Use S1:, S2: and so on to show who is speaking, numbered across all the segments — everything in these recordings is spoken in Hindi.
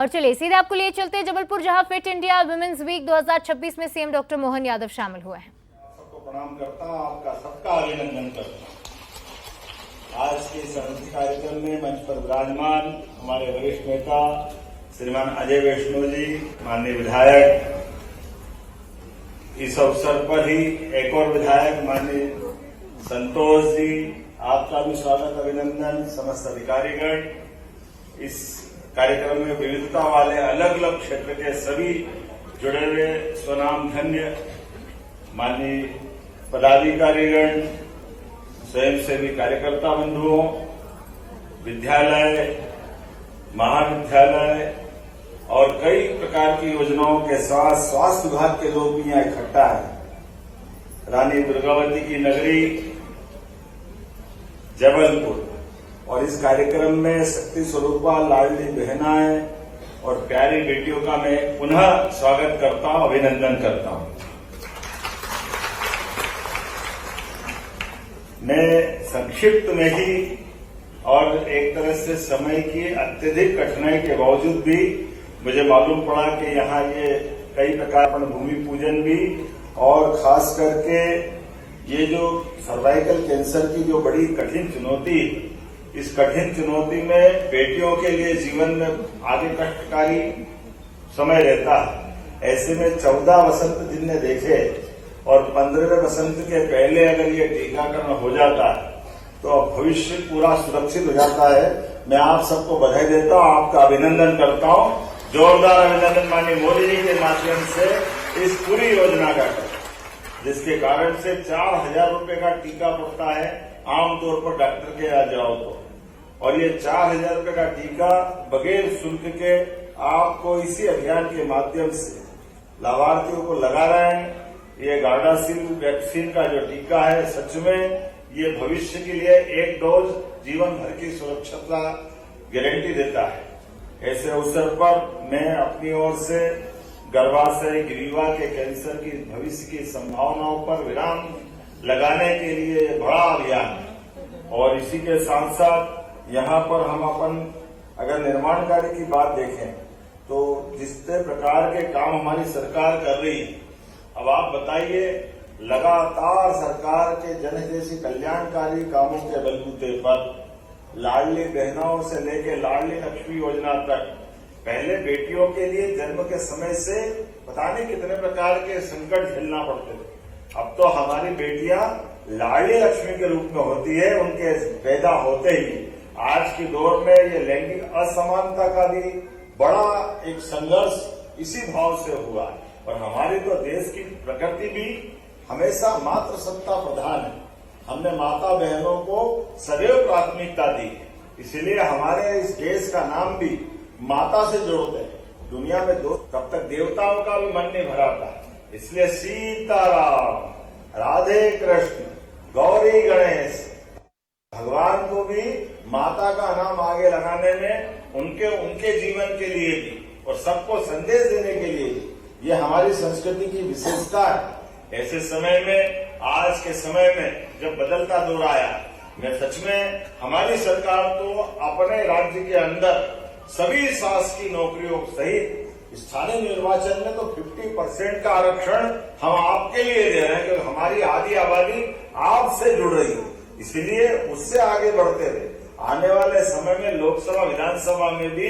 S1: और चलिए सीधे आपको लिए चलते हैं जबलपुर, जहां फिट इंडिया वुमेन्स वीक 2026 में सीएम डॉक्टर मोहन यादव शामिल हुए हैं।
S2: सबको प्रणाम करता हूं, आपका सबका अभिनंदन करता हूं। आज के संस्कृति कार्यक्रम में मंच पर विराजमान हमारे वरिष्ठ नेता श्रीमान अजय वैष्णव जी, माननीय विधायक, इस अवसर पर ही एक और विधायक माननीय संतोष जी, आपका भी स्वागत अभिनंदन। समस्त अधिकारीगण, इस कार्यक्रम में विविधता वाले अलग अलग क्षेत्र के सभी जुड़े हुए स्वनाम धन्य माननीय पदाधिकारीगण, स्वयंसेवी कार्यकर्ता बंधुओं, विद्यालय, महाविद्यालय और कई प्रकार की योजनाओं के साथ स्वास्थ्य विभाग के लोग भी यहाँ इकट्ठा है। रानी दुर्गावती की नगरी जबलपुर, और इस कार्यक्रम में शक्ति स्वरूपा लाडली बहनाएं और प्यारी बेटियों का मैं पुनः स्वागत करता हूं, अभिनंदन करता हूं। मैं संक्षिप्त में ही और एक तरह से समय की अत्यधिक कठिनाई के बावजूद भी मुझे मालूम पड़ा कि यहाँ ये कई प्रकार का भूमि पूजन भी, और खास करके ये जो सर्वाइकल कैंसर की जो बड़ी कठिन चुनौती, इस कठिन चुनौती में बेटियों के लिए जीवन में आगे कष्टकारी समय रहता है। ऐसे में 14 वसंत जिनने देखे और 15वें वसंत के पहले अगर ये टीकाकरण हो जाता है तो अब भविष्य पूरा सुरक्षित हो जाता है। मैं आप सबको बधाई देता हूं, आपका अभिनंदन करता हूं। जोरदार अभिनंदन माननीय मोदी जी के माध्यम से इस पूरी योजना का, जिसके कारण से 4000 रुपए का टीका पड़ता है आमतौर पर डॉक्टर के यहाँ जाओ तो, और ये 4000 रुपए का टीका बगैर शुल्क के आपको इसी अभियान के माध्यम से लाभार्थियों को लगा रहे हैं। ये गार्डासिल वैक्सीन का जो टीका है, सच में ये भविष्य के लिए एक डोज जीवन भर की सुरक्षा गारंटी देता है। ऐसे अवसर पर मैं अपनी ओर से गर्भाशय ग्रीवा के कैंसर की भविष्य की संभावनाओं पर विराम लगाने के लिए बड़ा अभियान है। और इसी के साथ साथ यहाँ पर हम अपन अगर निर्माण कार्य की बात देखें तो जिस प्रकार के काम हमारी सरकार कर रही है, अब आप बताइए, लगातार सरकार के जनहितैषी कल्याणकारी कामों के बलबूते पर लाडली बहनों से लेकर लाडली लक्ष्मी योजना तक, पहले बेटियों के लिए जन्म के समय से पता नहीं कितने प्रकार के संकट झेलना पड़ते थे। अब तो हमारी बेटियां लाडली लक्ष्मी के रूप में होती है। उनके पैदा होते ही आज के दौर में ये लैंगिक असमानता का भी बड़ा एक संघर्ष इसी भाव से हुआ है। और हमारी तो देश की प्रकृति भी हमेशा मातृ सत्ता प्रधान है। हमने माता बहनों को सदैव प्राथमिकता दी, इसलिए हमारे इस देश का नाम भी माता से जोड़ते हैं। दुनिया में तब तक देवताओं का भी मन नहीं भरा था, इसलिए सीताराम, राधे कृष्ण, गौरी गणेश, भगवान को भी माता का नाम आगे लगाने में उनके जीवन के लिए भी और सबको संदेश देने के लिए भी, ये हमारी संस्कृति की विशेषता है। ऐसे समय में, आज के समय में जब बदलता दौर आया, मैं सच में हमारी सरकार तो अपने राज्य के अंदर सभी शासकीय नौकरियों सहित स्थानीय निर्वाचन में तो 50% का आरक्षण हम आपके लिए दे रहे हैं, क्योंकि हमारी आधी आबादी आपसे जुड़ रही है, इसीलिए उससे आगे बढ़ते रहे। आने वाले समय में लोकसभा विधानसभा में भी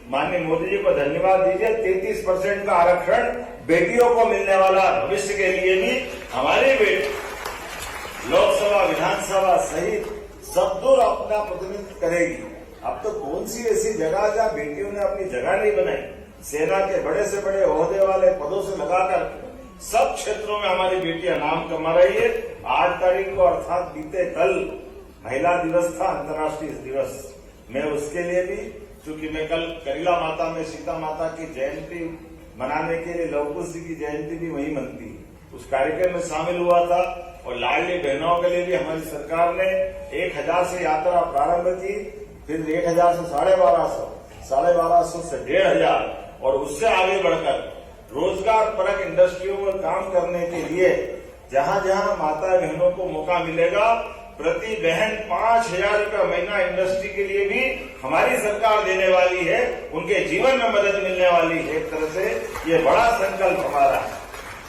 S2: माननीय मोदी जी को धन्यवाद दीजिए, 33% का आरक्षण बेटियों को मिलने वाला, भविष्य के लिए भी हमारी बेटी लोकसभा विधानसभा सहित सब दूर अपना प्रतिनिधित्व करेगी। अब तो कौन सी ऐसी जगह जहां बेटियों ने अपनी जगह नहीं बनाई, सेना के बड़े से बड़े ओहदे वाले पदों से लगाकर सब क्षेत्रों में हमारी बेटियां नाम कमा रही है। 8 तारीख को अर्थात बीते कल महिला दिवस था, अंतर्राष्ट्रीय दिवस। मैं उसके लिए भी, चूंकि मैं कल करीला माता में सीता माता की जयंती मनाने के लिए लवकुश जी की जयंती भी वहीं मनती है, उस कार्यक्रम में शामिल हुआ था। और लाडली बहनों के लिए भी हमारी सरकार ने 1000 से यात्रा प्रारंभ की, फिर 1000 से 1250, 1250 से 1500 और उससे आगे बढ़कर रोजगार परक इंडस्ट्रियों में काम करने के लिए जहां जहां माता बहनों को मौका मिलेगा प्रति बहन 5,000 रुपया महीना इंडस्ट्री के लिए भी हमारी सरकार देने वाली है। उनके जीवन में मदद मिलने वाली है। एक तरह से ये बड़ा संकल्प हमारा है।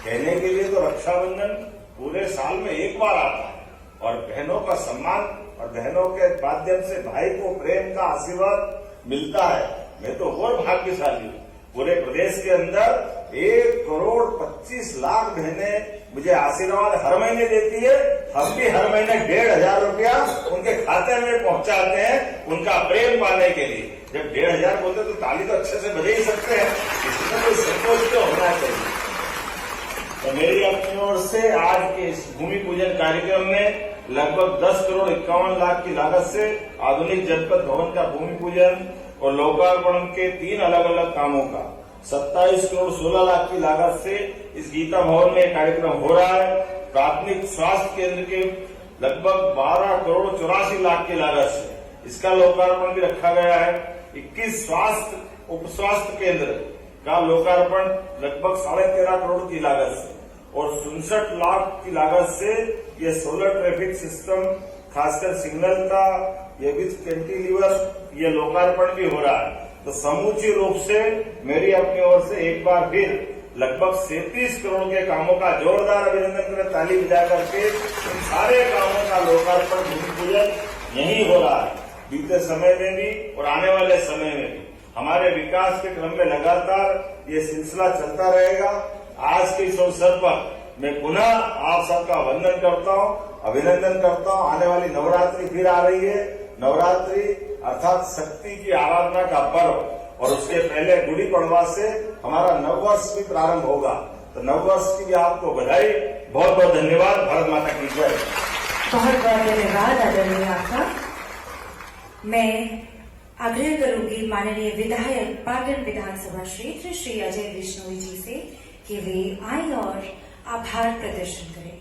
S2: कहने के लिए तो रक्षाबंधन पूरे साल में एक बार आता है और बहनों का सम्मान और बहनों के माध्यम से भाई को प्रेम का आशीर्वाद मिलता है। मैं तो और भाग्यशाली हूँ। पूरे प्रदेश के अंदर 1,25,00,000 बहनें मुझे आशीर्वाद हर महीने देती है। हम भी हर महीने 1,500 रुपया उनके खाते में पहुंचाते हैं उनका प्रेम पाने के लिए। जब 1,500 बोलते तो ताली तो अच्छे से बजा ही सकते हैं, इसमें कोई संतोष तो होना चाहिए। तो मेरी अपनी ओर से आज के इस भूमि पूजन कार्यक्रम में लगभग 10,51,00,000 की लागत से आधुनिक जनपद भवन का भूमि पूजन और लोकार्पण के 3 अलग अलग कामों का 27,16,00,000 की लागत से इस गीता भवन में कार्यक्रम हो रहा है। प्राथमिक स्वास्थ्य केंद्र के लगभग 12,84,00,000 की लागत से इसका लोकार्पण भी रखा गया है। 21 स्वास्थ्य उप स्वास्थ्य केंद्र का लोकार्पण लगभग 13.5 करोड़ की लागत से और 67 लाख की लागत से ये सोलर ट्रैफिक सिस्टम खासकर सिग्नल का ये विथ कैंटिलीवर ये लोकार्पण भी हो रहा है। तो समूची रूप से मेरी अपनी ओर से एक बार फिर लगभग 37 करोड़ के कामों का जोरदार अभिनंदन करें, ताली बजा करके। इन सारे कामों का लोकार्पण भूमि पूजन यही हो रहा है। बीते समय में भी और आने वाले समय में भी हमारे विकास के क्रम में लगातार ये सिलसिला चलता रहेगा। आज के इस अवसर पर मैं पुनः आप सबका वंदन करता हूँ, अभिनंदन करता हूँ। आने वाली नवरात्रि फिर आ रही है। नवरात्रि अर्थात शक्ति की आराधना का पर्व और उसके पहले गुड़ी पड़वा से हमारा नववर्ष भी प्रारंभ होगा। तो नववर्ष की भी आपको बधाई। बहुत बहुत धन्यवाद। भारत माता की जय।
S3: बहुत बहुत धन्यवाद आदरणीय आपका। मैं आग्रह करूंगी माननीय विधायक पाटन विधानसभा क्षेत्र श्री अजय विश्नोई जी से कि वे आए और आभार प्रदर्शन करें।